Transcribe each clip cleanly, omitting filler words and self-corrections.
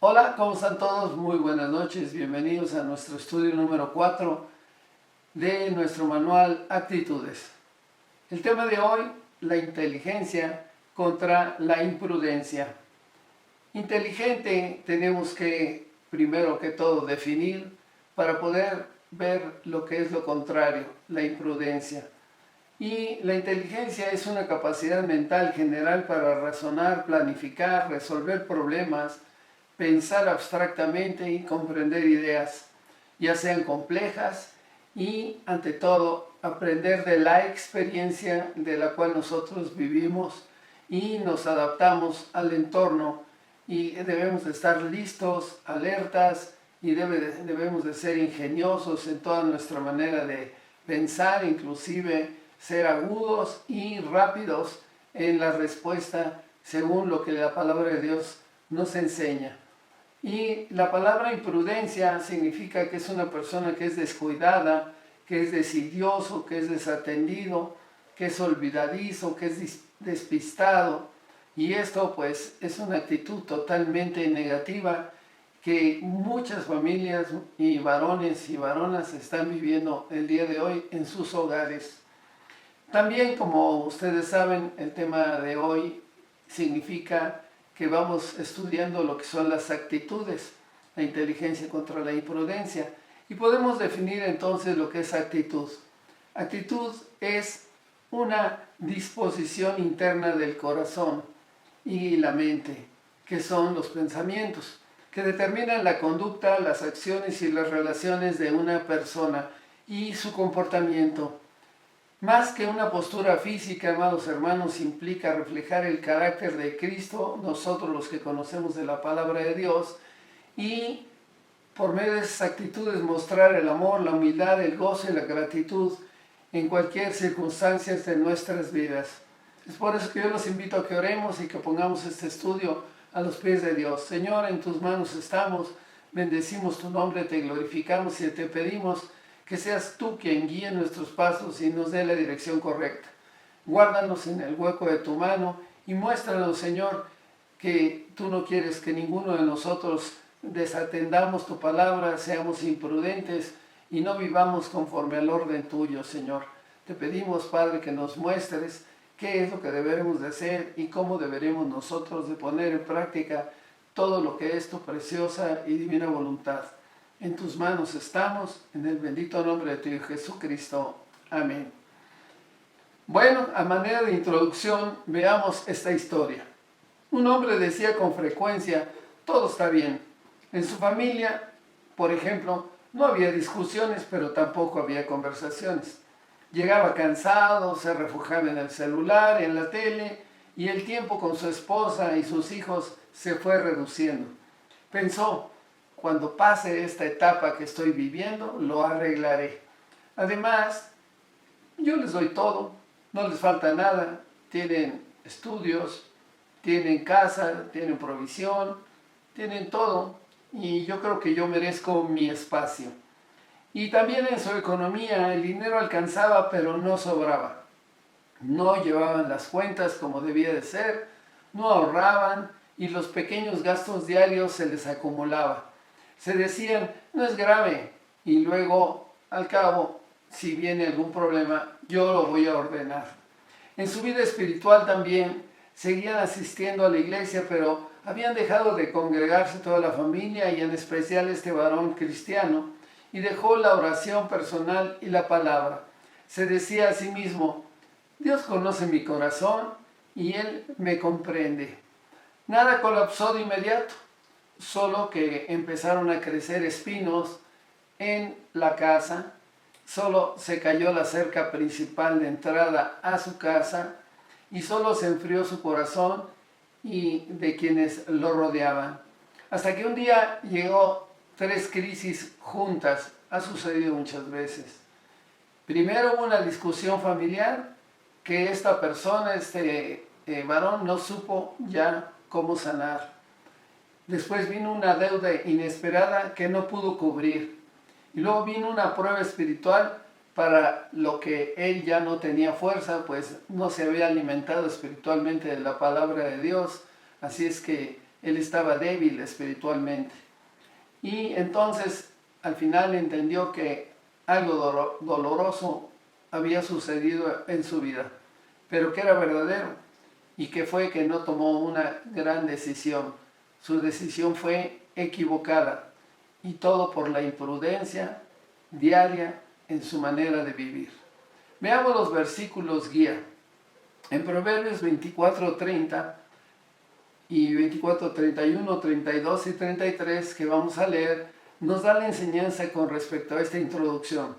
Hola, ¿cómo están todos? Muy buenas noches, bienvenidos a nuestro estudio número 4 de nuestro manual Actitudes. El tema de hoy, la inteligencia contra la imprudencia. Inteligente tenemos que, primero que todo, definir para poder ver lo que es lo contrario, la imprudencia. Y la inteligencia es una capacidad mental general para razonar, planificar, resolver problemas, pensar abstractamente y comprender ideas, ya sean complejas, y ante todo aprender de la experiencia de la cual nosotros vivimos y nos adaptamos al entorno, y debemos de estar listos, alertas, y debemos de ser ingeniosos en toda nuestra manera de pensar, inclusive ser agudos y rápidos en la respuesta según lo que la palabra de Dios nos enseña. Y la palabra imprudencia significa que es una persona que es descuidada, que es desidioso, que es desatendido, que es olvidadizo, que es despistado. Y esto pues es una actitud totalmente negativa que muchas familias y varones y varonas están viviendo el día de hoy en sus hogares. También, como ustedes saben, el tema de hoy significa que vamos estudiando lo que son las actitudes, la inteligencia contra la imprudencia. Y podemos definir entonces lo que es actitud. Actitud es una disposición interna del corazón y la mente, que son los pensamientos, que determinan la conducta, las acciones y las relaciones de una persona y su comportamiento. Más que una postura física, amados hermanos, implica reflejar el carácter de Cristo, nosotros los que conocemos de la palabra de Dios, y por medio de esas actitudes mostrar el amor, la humildad, el gozo y la gratitud en cualquier circunstancia de nuestras vidas. Es por eso que yo los invito a que oremos y que pongamos este estudio a los pies de Dios. Señor, en tus manos estamos, bendecimos tu nombre, te glorificamos y te pedimos que seas tú quien guíe nuestros pasos y nos dé la dirección correcta. Guárdanos en el hueco de tu mano y muéstranos, Señor, que tú no quieres que ninguno de nosotros desatendamos tu palabra, seamos imprudentes y no vivamos conforme al orden tuyo, Señor. Te pedimos, Padre, que nos muestres qué es lo que debemos de hacer y cómo deberemos nosotros de poner en práctica todo lo que es tu preciosa y divina voluntad. En tus manos estamos, en el bendito nombre de tu Hijo Jesucristo. Amén. Bueno, a manera de introducción, veamos esta historia. Un hombre decía con frecuencia, todo está bien. En su familia, por ejemplo, no había discusiones, pero tampoco había conversaciones. Llegaba cansado, se refugiaba en el celular, en la tele, y el tiempo con su esposa y sus hijos se fue reduciendo. Pensó, cuando pase esta etapa que estoy viviendo, lo arreglaré. Además, yo les doy todo, no les falta nada, tienen estudios, tienen casa, tienen provisión, tienen todo, y yo creo que yo merezco mi espacio. Y también en su economía el dinero alcanzaba, pero no sobraba. No llevaban las cuentas como debía de ser, no ahorraban y los pequeños gastos diarios se les acumulaban. Se decían, no es grave, y luego, al cabo, si viene algún problema, yo lo voy a ordenar. En su vida espiritual también seguían asistiendo a la iglesia, pero habían dejado de congregarse toda la familia y en especial este varón cristiano, y dejó la oración personal y la palabra. Se decía a sí mismo, Dios conoce mi corazón y Él me comprende. Nada colapsó de inmediato, solo que empezaron a crecer espinos en la casa, solo se cayó la cerca principal de entrada a su casa y solo se enfrió su corazón y de quienes lo rodeaban. Hasta que un día llegó 3 crisis juntas, ha sucedido muchas veces. Primero hubo una discusión familiar que esta persona, varón, no supo ya cómo sanar. Después vino una deuda inesperada que no pudo cubrir. Y luego vino una prueba espiritual para lo que él ya no tenía fuerza, pues no se había alimentado espiritualmente de la palabra de Dios. Así es que él estaba débil espiritualmente. Y entonces al final entendió que algo doloroso había sucedido en su vida, pero que era verdadero, y que fue que no tomó una gran decisión. Su decisión fue equivocada, y todo por la imprudencia diaria en su manera de vivir. Veamos los versículos guía. En Proverbios 24:30 y 24, 31, 32 y 33 que vamos a leer, nos da la enseñanza con respecto a esta introducción.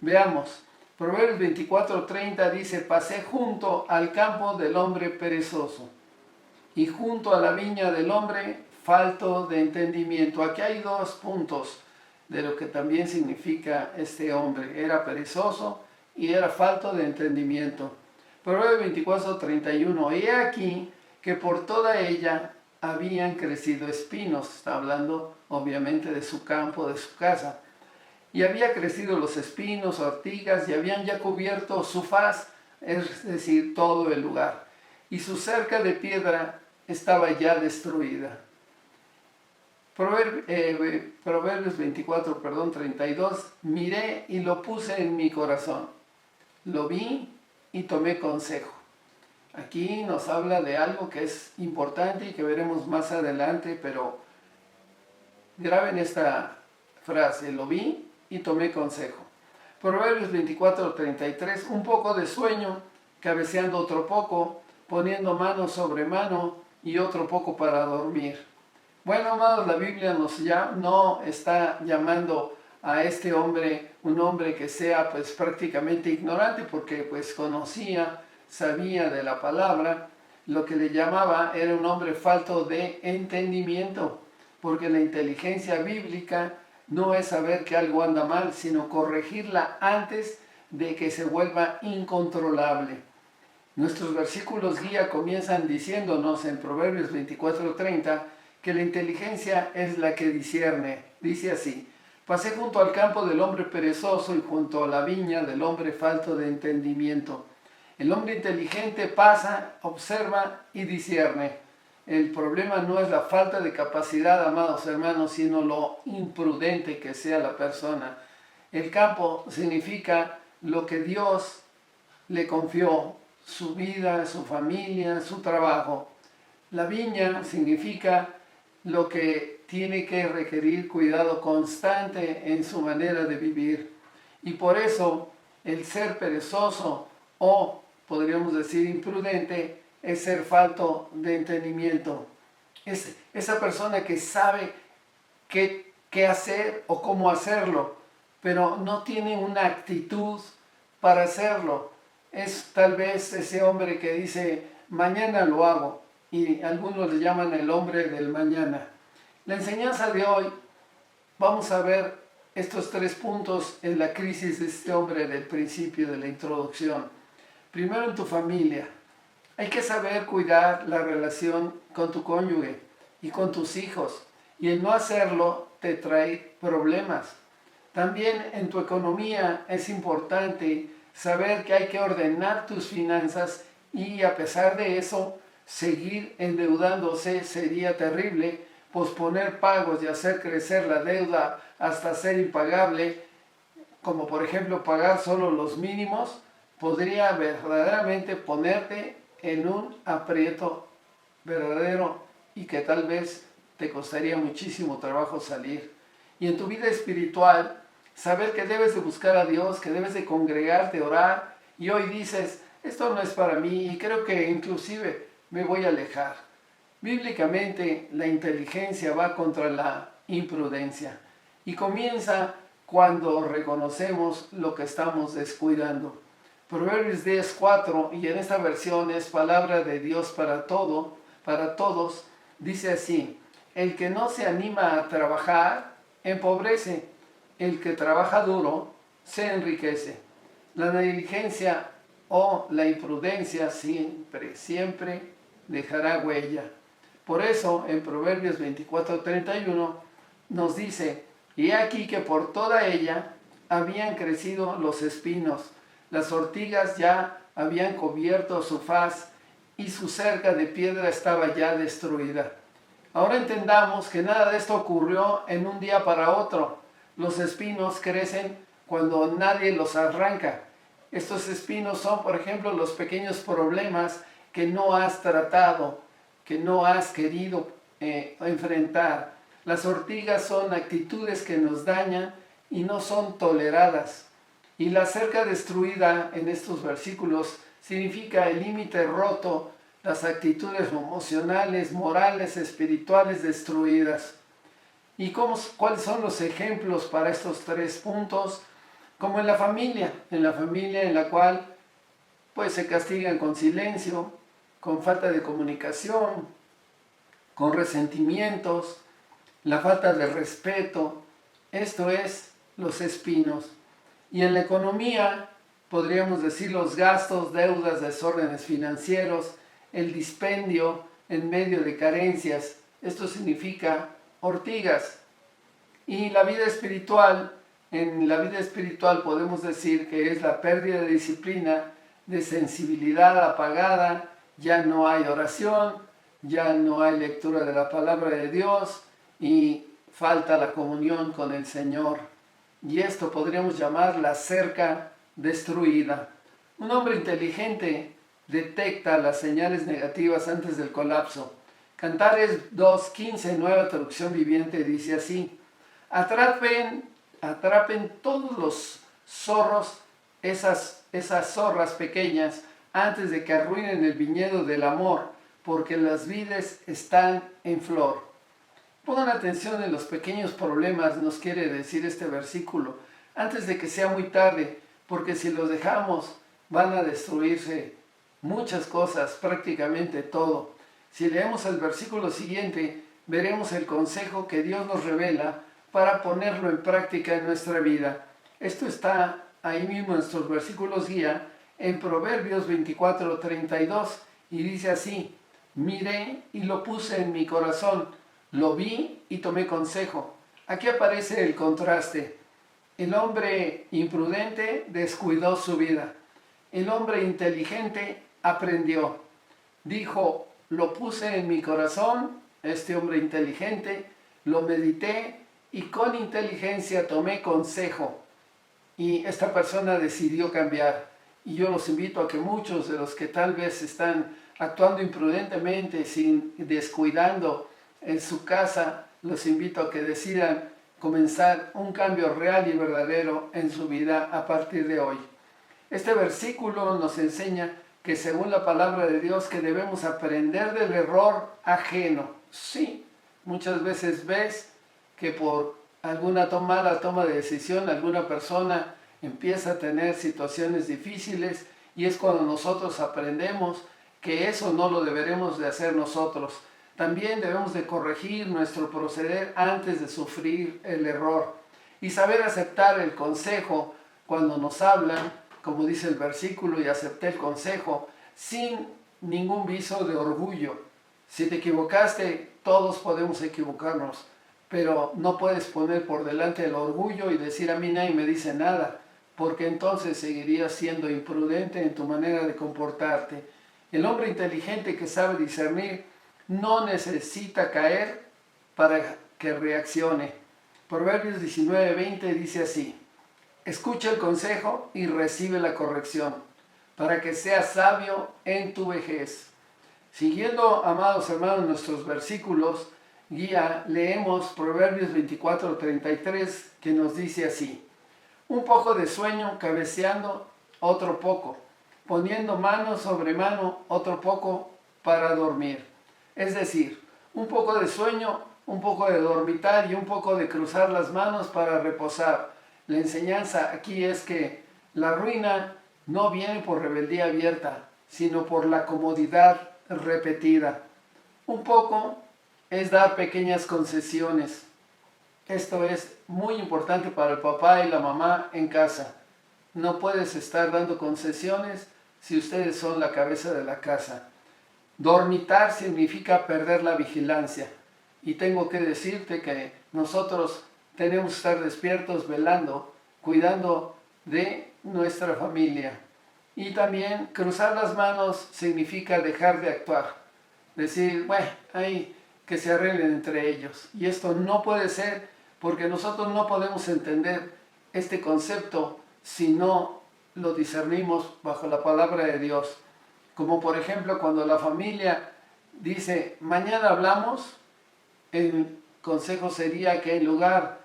Veamos, Proverbios 24:30 dice: pasé junto al campo del hombre perezoso y junto a la viña del hombre falto de entendimiento. Aquí hay dos puntos de lo que también significa este hombre. Era perezoso y era falto de entendimiento. Proverbios 24:31, he aquí que por toda ella habían crecido espinos. Está hablando obviamente de su campo, de su casa. Y había crecido los espinos, ortigas, y habían ya cubierto su faz, es decir, todo el lugar. Y su cerca de piedra estaba ya destruida. Proverbios 32, miré y lo puse en mi corazón. Lo vi y tomé consejo. Aquí nos habla de algo que es importante y que veremos más adelante, pero graben esta frase: lo vi y tomé consejo. Proverbios 24:33, un poco de sueño, cabeceando otro poco, poniendo mano sobre mano y otro poco para dormir. Bueno, amados, la Biblia no está llamando a este hombre un hombre que sea pues prácticamente ignorante, porque pues sabía de la palabra. Lo que le llamaba era un hombre falto de entendimiento, porque la inteligencia bíblica no es saber que algo anda mal, sino corregirla antes de que se vuelva incontrolable. Nuestros versículos guía comienzan diciéndonos en Proverbios 24:30 que la inteligencia es la que discierne. Dice así: pasé junto al campo del hombre perezoso y junto a la viña del hombre falto de entendimiento. El hombre inteligente pasa, observa y discierne. El problema no es la falta de capacidad, amados hermanos, sino lo imprudente que sea la persona. El campo significa lo que Dios le confió: su vida, su familia, su trabajo. La viña significa lo que tiene que requerir cuidado constante en su manera de vivir. Y por eso el ser perezoso, o podríamos decir imprudente, es ser falto de entendimiento. Es esa persona que sabe qué hacer o cómo hacerlo, pero no tiene una actitud para hacerlo. Es tal vez ese hombre que dice: mañana lo hago, y algunos le llaman el hombre del mañana. La enseñanza de hoy, vamos a ver estos 3 puntos en la crisis de este hombre del principio de la introducción. Primero, en tu familia. Hay que saber cuidar la relación con tu cónyuge y con tus hijos, y el no hacerlo te trae problemas. También en tu economía es importante saber que hay que ordenar tus finanzas, y a pesar de eso, seguir endeudándose sería terrible. Posponer pagos y hacer crecer la deuda hasta ser impagable, como por ejemplo pagar solo los mínimos, podría verdaderamente ponerte en un aprieto verdadero y que tal vez te costaría muchísimo trabajo salir. Y en tu vida espiritual, saber que debes de buscar a Dios, que debes de congregarte, orar, y hoy dices: esto no es para mí y creo que inclusive me voy a alejar. Bíblicamente, la inteligencia va contra la imprudencia y comienza cuando reconocemos lo que estamos descuidando. Proverbios 10:4, y en esta versión es palabra de Dios para todos, dice así: el que no se anima a trabajar, empobrece; el que trabaja duro, se enriquece. La negligencia o la imprudencia siempre dejará huella. Por eso, en Proverbios 24:31 nos dice: y he aquí que por toda ella habían crecido los espinos, las ortigas ya habían cubierto su faz, y su cerca de piedra estaba ya destruida. Ahora entendamos que nada de esto ocurrió en un día para otro. Los espinos crecen cuando nadie los arranca. Estos espinos son, por ejemplo, los pequeños problemas que no has tratado, que no has querido enfrentar. Las ortigas son actitudes que nos dañan y no son toleradas. Y la cerca destruida en estos versículos significa el límite roto, las actitudes emocionales, morales, espirituales destruidas. ¿Y cuáles son los ejemplos para estos tres puntos? Como en la familia en la cual pues se castigan con silencio, con falta de comunicación, con resentimientos, la falta de respeto. Esto es los espinos. Y en la economía podríamos decir los gastos, deudas, desórdenes financieros, el dispendio en medio de carencias. Esto significa ortigas. Y la vida espiritual, en la vida espiritual podemos decir que es la pérdida de disciplina, de sensibilidad apagada, ya no hay oración, ya no hay lectura de la palabra de Dios y falta la comunión con el Señor. Y esto podríamos llamar la cerca destruida. Un hombre inteligente detecta las señales negativas antes del colapso. Cantares 2:15, nueva traducción viviente, dice así: atrapen todos los zorros, esas zorras pequeñas, antes de que arruinen el viñedo del amor, porque las vides están en flor. Pongan atención en los pequeños problemas, nos quiere decir este versículo, antes de que sea muy tarde, porque si los dejamos van a destruirse muchas cosas, prácticamente todo. Si leemos el versículo siguiente, veremos el consejo que Dios nos revela para ponerlo en práctica en nuestra vida. Esto está ahí mismo en nuestros versículos guía, en Proverbios 24:32, y dice así: miré y lo puse en mi corazón, lo vi y tomé consejo. Aquí aparece el contraste. El hombre imprudente descuidó su vida. El hombre inteligente aprendió. Dijo, lo puse en mi corazón, este hombre inteligente, lo medité y con inteligencia tomé consejo. Y esta persona decidió cambiar. Y yo los invito a que muchos de los que tal vez están actuando imprudentemente, descuidando en su casa, los invito a que decidan comenzar un cambio real y verdadero en su vida a partir de hoy. Este versículo nos enseña que según la palabra de Dios que debemos aprender del error ajeno. Sí, muchas veces ves que por alguna mala toma de decisión alguna persona empieza a tener situaciones difíciles y es cuando nosotros aprendemos que eso no lo deberemos de hacer nosotros. También debemos de corregir nuestro proceder antes de sufrir el error y saber aceptar el consejo cuando nos hablan, como dice el versículo, y acepté el consejo sin ningún viso de orgullo. Si te equivocaste, todos podemos equivocarnos, pero no puedes poner por delante el orgullo y decir a mí nadie me dice nada, porque entonces seguirías siendo imprudente en tu manera de comportarte. El hombre inteligente que sabe discernir no necesita caer para que reaccione. Proverbios 19:20 dice así: escucha el consejo y recibe la corrección, para que seas sabio en tu vejez. Siguiendo, amados hermanos, nuestros versículos guía, leemos Proverbios 24:33, que nos dice así: un poco de sueño cabeceando, otro poco, poniendo mano sobre mano, otro poco para dormir. Es decir, un poco de sueño, un poco de dormitar y un poco de cruzar las manos para reposar. La enseñanza aquí es que la ruina no viene por rebeldía abierta, sino por la comodidad repetida. Un poco es dar pequeñas concesiones. Esto es muy importante para el papá y la mamá en casa. No puedes estar dando concesiones si ustedes son la cabeza de la casa. Dormitar significa perder la vigilancia. Y tengo que decirte que nosotros tenemos que estar despiertos, velando, cuidando de nuestra familia. Y también cruzar las manos significa dejar de actuar. Decir, bueno, ahí que se arreglen entre ellos. Y esto no puede ser, porque nosotros no podemos entender este concepto si no lo discernimos bajo la palabra de Dios. Como por ejemplo cuando la familia dice, mañana hablamos, el consejo sería que en lugar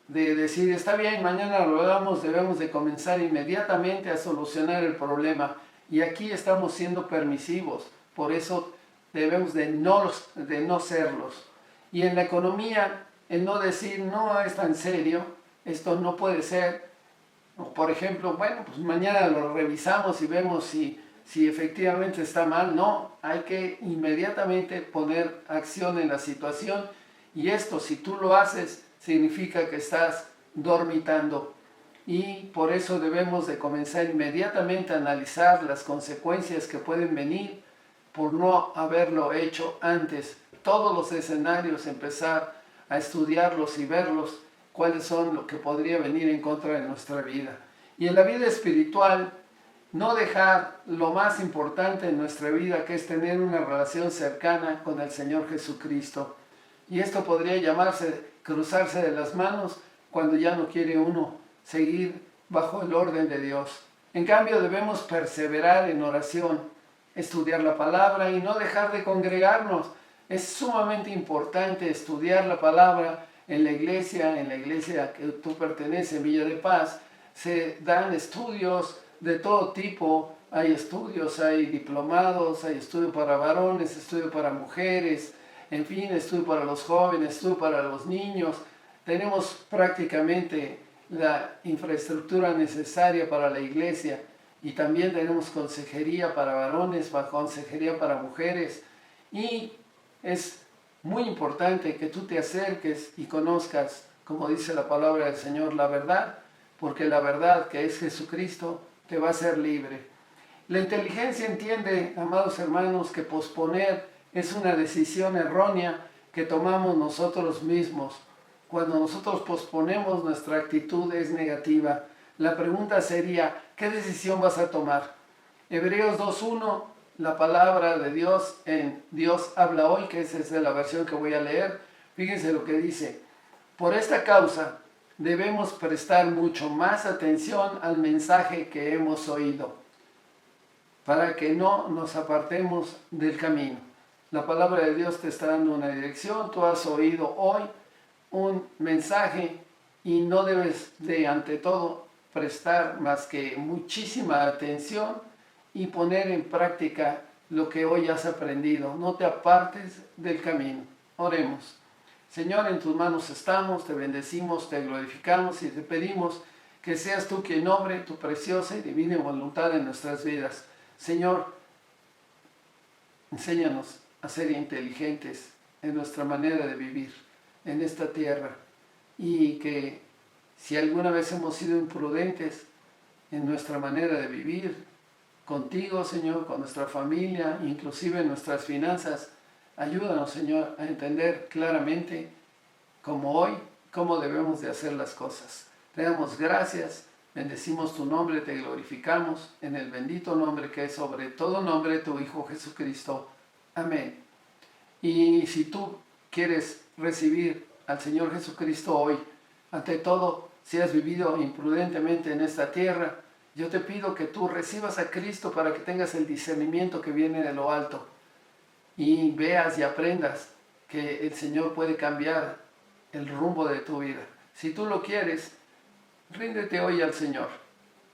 de decir, está bien, mañana lo hablamos, debemos de comenzar inmediatamente a solucionar el problema. Y aquí estamos siendo permisivos, por eso debemos de no serlos. Y en la economía, el no decir, no es tan serio, esto no puede ser. Por ejemplo, bueno, pues mañana lo revisamos y vemos si efectivamente está mal. No, hay que inmediatamente poner acción en la situación. Y esto, si tú lo haces, significa que estás dormitando. Y por eso debemos de comenzar inmediatamente a analizar las consecuencias que pueden venir por no haberlo hecho antes. Todos los escenarios, empezar a estudiarlos y verlos, cuáles son lo que podría venir en contra de nuestra vida. Y en la vida espiritual, no dejar lo más importante en nuestra vida, que es tener una relación cercana con el Señor Jesucristo. Y esto podría llamarse cruzarse de las manos cuando ya no quiere uno seguir bajo el orden de Dios. En cambio, debemos perseverar en oración, estudiar la palabra y no dejar de congregarnos. Es sumamente importante estudiar la palabra en la iglesia que tú perteneces, Villa de Paz. Se dan estudios de todo tipo. Hay estudios, hay diplomados, hay estudio para varones, estudio para mujeres, en fin, estudio para los jóvenes, estudio para los niños. Tenemos prácticamente la infraestructura necesaria para la iglesia y también tenemos consejería para varones, consejería para mujeres, y es muy importante que tú te acerques y conozcas, como dice la palabra del Señor, la verdad, porque la verdad, que es Jesucristo, te va a hacer libre. La inteligencia entiende, amados hermanos, que posponer es una decisión errónea que tomamos nosotros mismos. Cuando nosotros posponemos, nuestra actitud es negativa. La pregunta sería, ¿qué decisión vas a tomar? Hebreos 2.1, la palabra de Dios en Dios habla hoy, que esa es la versión que voy a leer. Fíjense lo que dice. Por esta causa debemos prestar mucho más atención al mensaje que hemos oído, para que no nos apartemos del camino. La palabra de Dios te está dando una dirección. Tú has oído hoy un mensaje y no debes de, ante todo, prestar más que muchísima atención y poner en práctica lo que hoy has aprendido. No te apartes del camino. Oremos. Señor, en tus manos estamos, te bendecimos, te glorificamos y te pedimos que seas tú quien obre tu preciosa y divina voluntad en nuestras vidas. Señor, enséñanos a ser inteligentes en nuestra manera de vivir en esta tierra, y que si alguna vez hemos sido imprudentes en nuestra manera de vivir contigo, Señor, con nuestra familia, inclusive en nuestras finanzas, ayúdanos, Señor, a entender claramente, como hoy, cómo debemos de hacer las cosas. Te damos gracias, bendecimos tu nombre, te glorificamos en el bendito nombre que es sobre todo nombre, tu Hijo Jesucristo. Amén. Y si tú quieres recibir al Señor Jesucristo hoy, ante todo, si has vivido imprudentemente en esta tierra, yo te pido que tú recibas a Cristo para que tengas el discernimiento que viene de lo alto y veas y aprendas que el Señor puede cambiar el rumbo de tu vida. Si tú lo quieres, ríndete hoy al Señor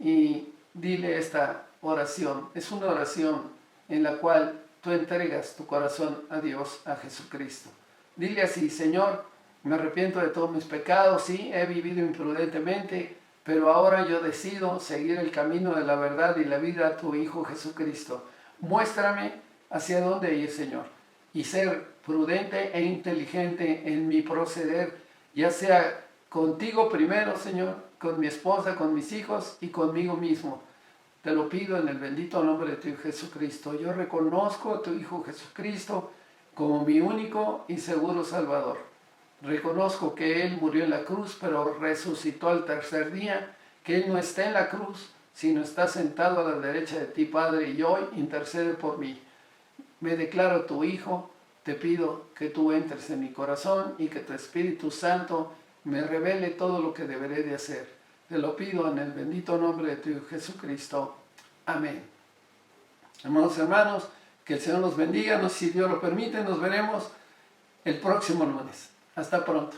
y dile esta oración. Es una oración en la cual tú entregas tu corazón a Dios, a Jesucristo. Dile así: Señor, me arrepiento de todos mis pecados, sí, he vivido imprudentemente, pero ahora yo decido seguir el camino de la verdad y la vida a tu Hijo Jesucristo. Muéstrame hacia dónde ir, Señor, y ser prudente e inteligente en mi proceder, ya sea contigo primero, Señor, con mi esposa, con mis hijos y conmigo mismo. Te lo pido en el bendito nombre de tu Hijo Jesucristo. Yo reconozco a tu Hijo Jesucristo como mi único y seguro Salvador. Reconozco que Él murió en la cruz, pero resucitó al tercer día, que Él no está en la cruz, sino está sentado a la derecha de ti, Padre, y hoy intercede por mí. Me declaro tu Hijo, te pido que tú entres en mi corazón y que tu Espíritu Santo me revele todo lo que deberé de hacer. Te lo pido en el bendito nombre de tu Hijo Jesucristo. Amén. Hermanos y hermanos, que el Señor nos bendiga. Si Dios lo permite, nos veremos el próximo lunes. Hasta pronto.